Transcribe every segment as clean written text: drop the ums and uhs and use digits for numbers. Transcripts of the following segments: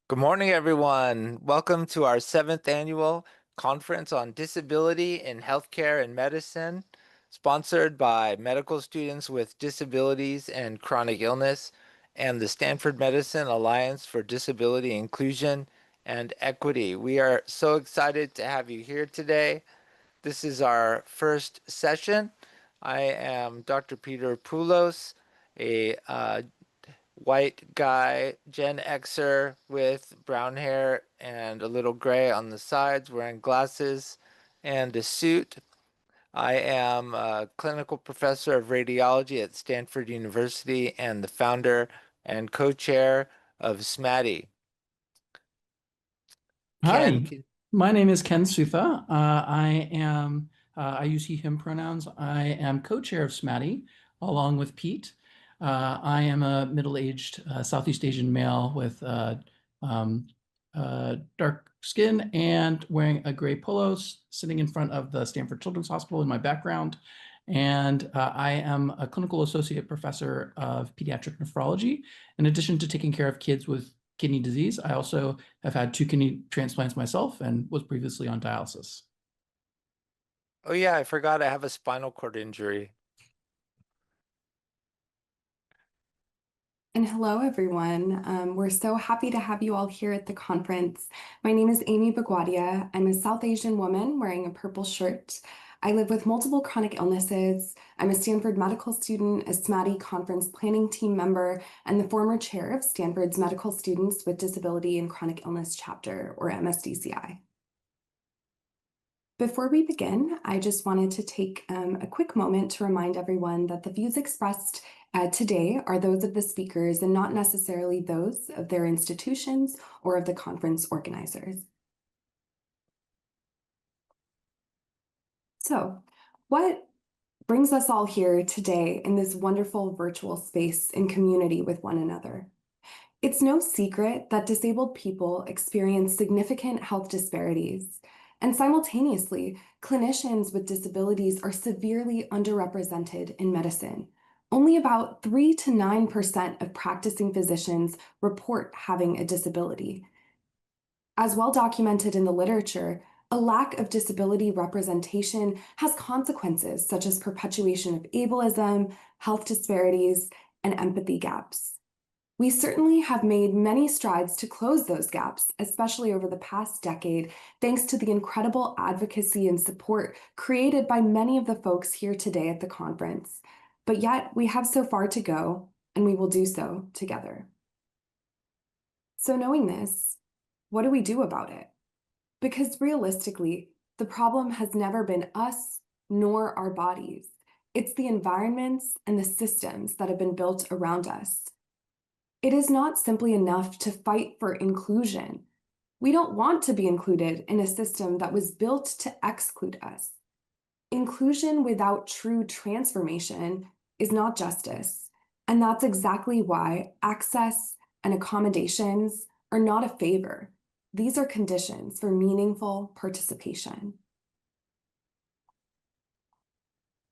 Good morning, everyone. Welcome to our seventh annual conference on disability in healthcare and medicine, sponsored by medical students with disabilities and chronic illness and the Stanford Medicine Alliance for Disability Inclusion and Equity. We are so excited to have you here today. This is our first session. I am Dr. Peter Poullos, a white guy, Gen Xer with brown hair and a little gray on the sides, wearing glasses and a suit. I am a clinical professor of radiology at Stanford University and the founder and co-chair of SMATI. Ken, Hi, my name is Ken Sutha. I use he, him pronouns. I am co-chair of SMATI along with Pete. I am a middle-aged Southeast Asian male with um, dark skin and wearing a gray polos, sitting in front of the Stanford Children's Hospital in my background. And I am a clinical associate professor of pediatric nephrology, in addition to taking care of kids with kidney disease. I also have had 2 kidney transplants myself and was previously on dialysis. oh yeah, I forgot I have a spinal cord injury. And hello, everyone. We're so happy to have you all here at the conference. My name is Amy Bugwadia. I'm a South Asian woman wearing a purple shirt. I live with multiple chronic illnesses. I'm a Stanford medical student, a SMATI conference planning team member, and the former chair of Stanford's Medical Students with Disability and Chronic Illness Chapter, or MSDCI. Before we begin, I just wanted to take a quick moment to remind everyone that the views expressed today are those of the speakers and not necessarily those of their institutions or of the conference organizers. So, what brings us all here today in this wonderful virtual space in community with one another? It's no secret that disabled people experience significant health disparities, and simultaneously, clinicians with disabilities are severely underrepresented in medicine. Only about 3 to 9% of practicing physicians report having a disability. As well documented in the literature, a lack of disability representation has consequences such as perpetuation of ableism, health disparities, and empathy gaps. We certainly have made many strides to close those gaps, especially over the past decade, thanks to the incredible advocacy and support created by many of the folks here today at the conference. But yet, we have so far to go, and we will do so together. So knowing this, what do we do about it? Because realistically, the problem has never been us nor our bodies. It's the environments and the systems that have been built around us. It is not simply enough to fight for inclusion. We don't want to be included in a system that was built to exclude us. Inclusion without true transformation is not justice, and that's exactly why access and accommodations are not a favor. These are conditions for meaningful participation.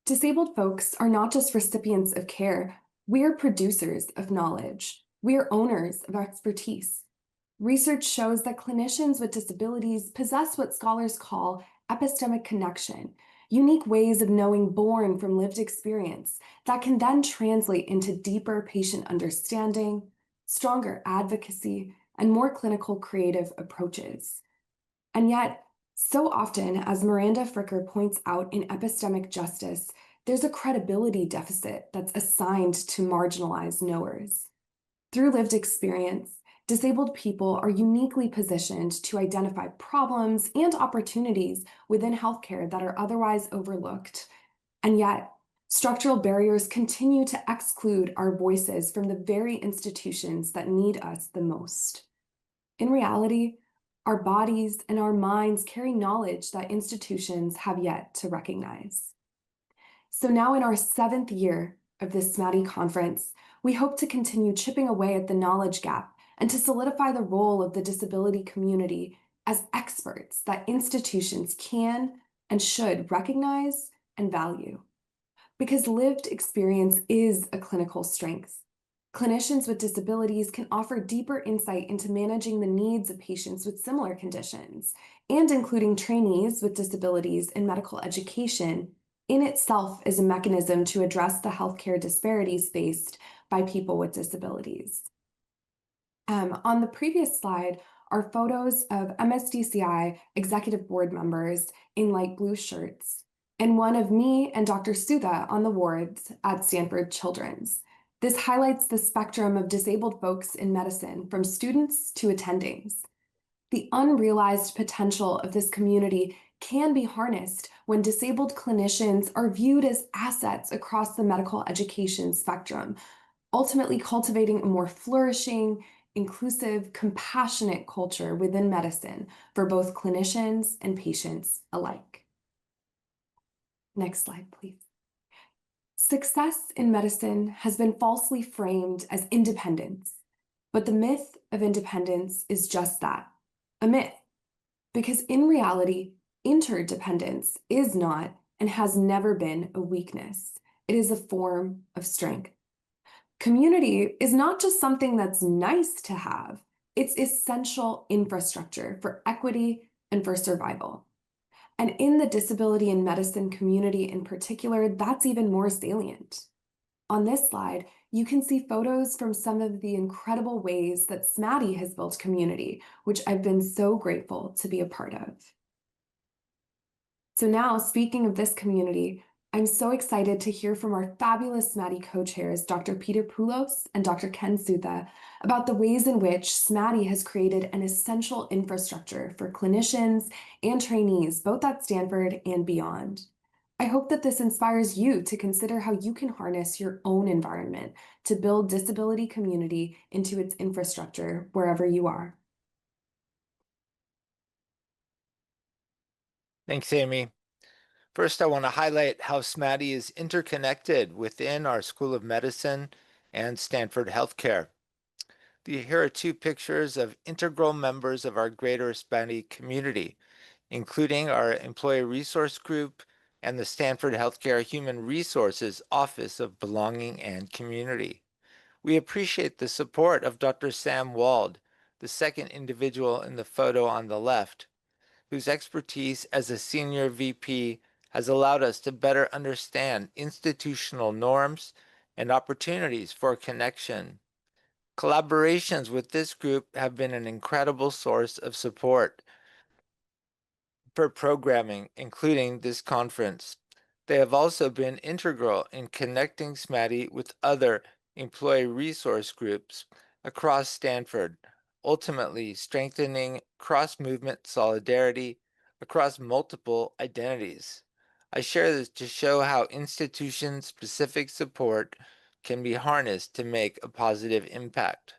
Disabled folks are not just recipients of care, we are producers of knowledge. We are owners of expertise. Research shows that clinicians with disabilities possess what scholars call epistemic connection, unique ways of knowing born from lived experience that can then translate into deeper patient understanding, stronger advocacy, and more clinical creative approaches. And yet, so often, as Miranda Fricker points out in Epistemic Justice, there's a credibility deficit that's assigned to marginalized knowers. Through lived experience, disabled people are uniquely positioned to identify problems and opportunities within healthcare that are otherwise overlooked. And yet, structural barriers continue to exclude our voices from the very institutions that need us the most. In reality, our bodies and our minds carry knowledge that institutions have yet to recognize. So now in our 7th year of this SMATI conference, we hope to continue chipping away at the knowledge gap and to solidify the role of the disability community as experts that institutions can and should recognize and value. Because lived experience is a clinical strength. Clinicians with disabilities can offer deeper insight into managing the needs of patients with similar conditions, and including trainees with disabilities in medical education in itself is a mechanism to address the healthcare disparities faced by people with disabilities. On the previous slide are photos of MSDCI executive board members in light blue shirts, and one of me and Dr. Sutha on the wards at Stanford Children's. This highlights the spectrum of disabled folks in medicine, from students to attendings. The unrealized potential of this community can be harnessed when disabled clinicians are viewed as assets across the medical education spectrum, ultimately cultivating a more flourishing, inclusive, compassionate culture within medicine for both clinicians and patients alike. Next slide, please. Success in medicine has been falsely framed as independence, but the myth of independence is just that, a myth, because in reality, interdependence is not and has never been a weakness. It is a form of strength. Community is not just something that's nice to have, it's essential infrastructure for equity and for survival. And in the disability and medicine community in particular, that's even more salient. On this slide, you can see photos from some of the incredible ways that SMATI has built community, which I've been so grateful to be a part of. So now, speaking of this community, I'm so excited to hear from our fabulous SMATI co-chairs, Dr. Peter Poullos and Dr. Ken Sutha, about the ways in which SMATI has created an essential infrastructure for clinicians and trainees, both at Stanford and beyond. I hope that this inspires you to consider how you can harness your own environment to build disability community into its infrastructure wherever you are. Thanks, Amy. First, I want to highlight how SMATI is interconnected within our School of Medicine and Stanford Healthcare. Here are two pictures of integral members of our greater SMATI community, including our Employee Resource Group and the Stanford Healthcare Human Resources Office of Belonging and Community. We appreciate the support of Dr. Sam Wald, the second individual in the photo on the left, whose expertise as a senior VP has allowed us to better understand institutional norms and opportunities for connection. Collaborations with this group have been an incredible source of support for programming, including this conference. They have also been integral in connecting SMATI with other employee resource groups across Stanford, ultimately strengthening cross-movement solidarity across multiple identities. I share this to show how institution-specific support can be harnessed to make a positive impact.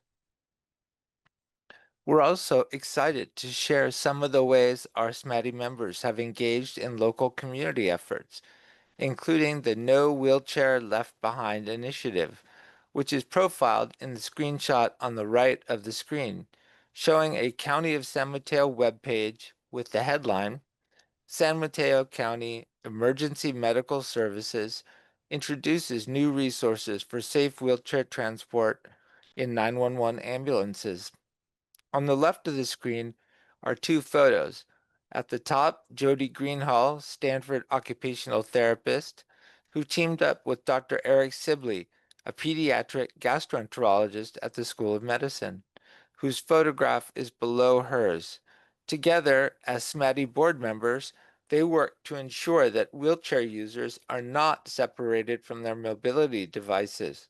We're also excited to share some of the ways our SMATI members have engaged in local community efforts, including the No Wheelchair Left Behind initiative, which is profiled in the screenshot on the right of the screen, showing a County of San Mateo webpage with the headline, San Mateo County Emergency Medical Services introduces new resources for safe wheelchair transport in 911 ambulances. On the left of the screen are two photos. At the top, Jody Greenhall, Stanford occupational therapist, who teamed up with Dr. Eric Sibley, a pediatric gastroenterologist at the School of Medicine, whose photograph is below hers. Together, as SMATI board members, they work to ensure that wheelchair users are not separated from their mobility devices.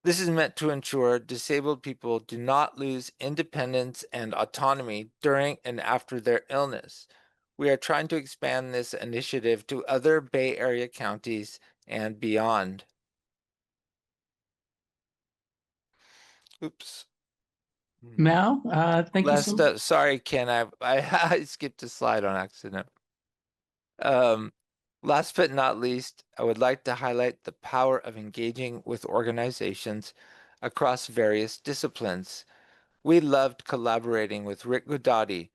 This is meant to ensure disabled people do not lose independence and autonomy during and after their illness. We are trying to expand this initiative to other Bay Area counties and beyond. Oops. Mal, thank you so much. Sorry, Ken, I skipped a slide on accident. Last but not least, I would like to highlight the power of engaging with organizations across various disciplines. We loved collaborating with Rick Gudotti,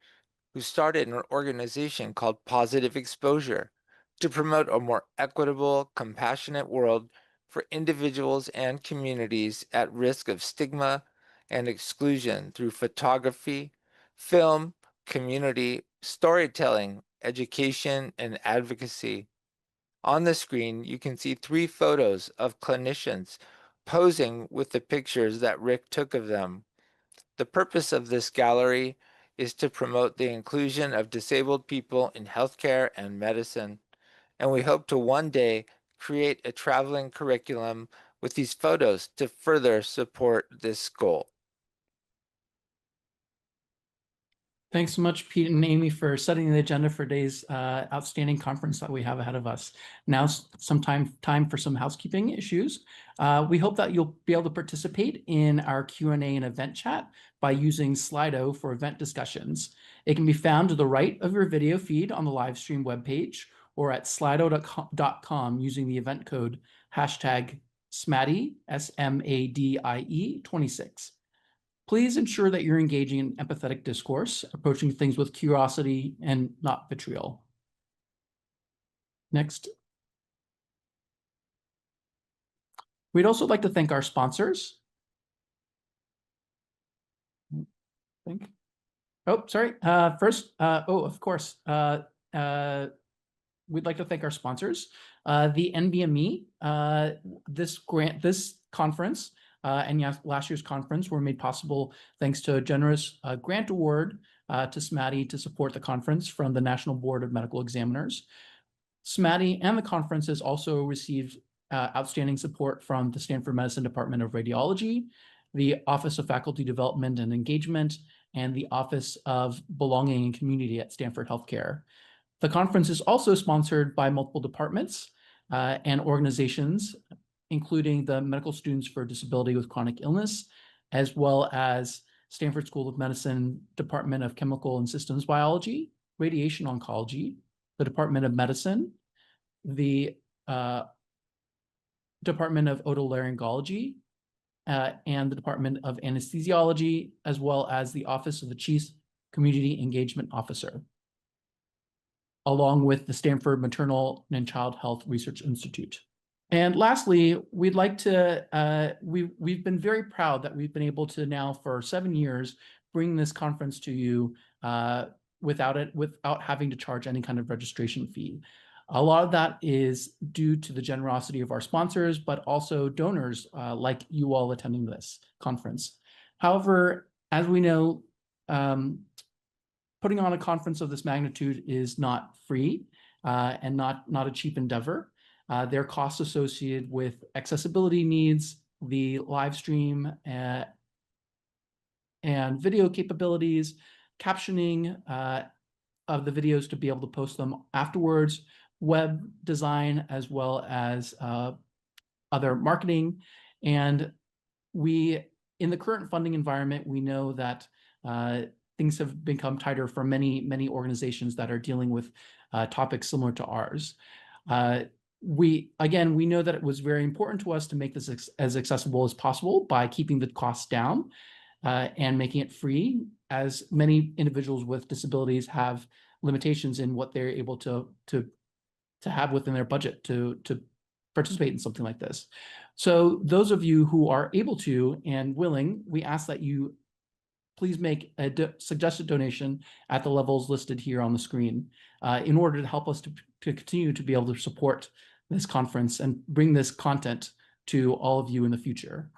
who started an organization called Positive Exposure to promote a more equitable, compassionate world for individuals and communities at risk of stigma and exclusion through photography, film, community, storytelling, education, and advocacy. On the screen, you can see 3 photos of clinicians posing with the pictures that Rick took of them. The purpose of this gallery is to promote the inclusion of disabled people in healthcare and medicine, and we hope to one day create a traveling curriculum with these photos to further support this goal. Thanks so much, Pete and Amy, for setting the agenda for today's outstanding conference that we have ahead of us. Now, some time for some housekeeping issues. We hope that you'll be able to participate in our Q&A and event chat by using Slido for event discussions. It can be found to the right of your video feed on the live stream webpage or at slido.com using the event code hashtag SMADIE, SMADIE 26. Please ensure that you're engaging in empathetic discourse, approaching things with curiosity and not vitriol. Next. We'd also like to thank our sponsors. Oh, sorry. First, of course, we'd like to thank our sponsors. The NBME, this conference, and last year's conference were made possible thanks to a generous grant award to SMADIE to support the conference from the National Board of Medical Examiners. SMADIE and the conference has also received outstanding support from the Stanford Medicine Department of Radiology, the Office of Faculty Development and Engagement, and the Office of Belonging and Community at Stanford Healthcare. The conference is also sponsored by multiple departments and organizations, including the Medical Students for Disability with Chronic Illness, as well as Stanford School of Medicine, Department of Chemical and Systems Biology, Radiation Oncology, the Department of Medicine, the Department of Otolaryngology, and the Department of Anesthesiology, as well as the Office of the Chief Community Engagement Officer, along with the Stanford Maternal and Child Health Research Institute. And lastly, we'd like to, we've been very proud that we've been able to now for 7 years bring this conference to you without having to charge any kind of registration fee. A lot of that is due to the generosity of our sponsors, but also donors like you all attending this conference. However, as we know, putting on a conference of this magnitude is not free and not a cheap endeavor. There are costs associated with accessibility needs, the live stream and video capabilities, captioning of the videos to be able to post them afterwards, web design, as well as other marketing. And in the current funding environment, we know that things have become tighter for many organizations that are dealing with topics similar to ours. We know that it was very important to us to make this as accessible as possible by keeping the costs down and making it free, as many individuals with disabilities have limitations in what they're able to have within their budget to participate in something like this. So those of you who are able to and willing, we ask that you please make a suggested donation at the levels listed here on the screen in order to help us to continue to be able to support this conference and bring this content to all of you in the future.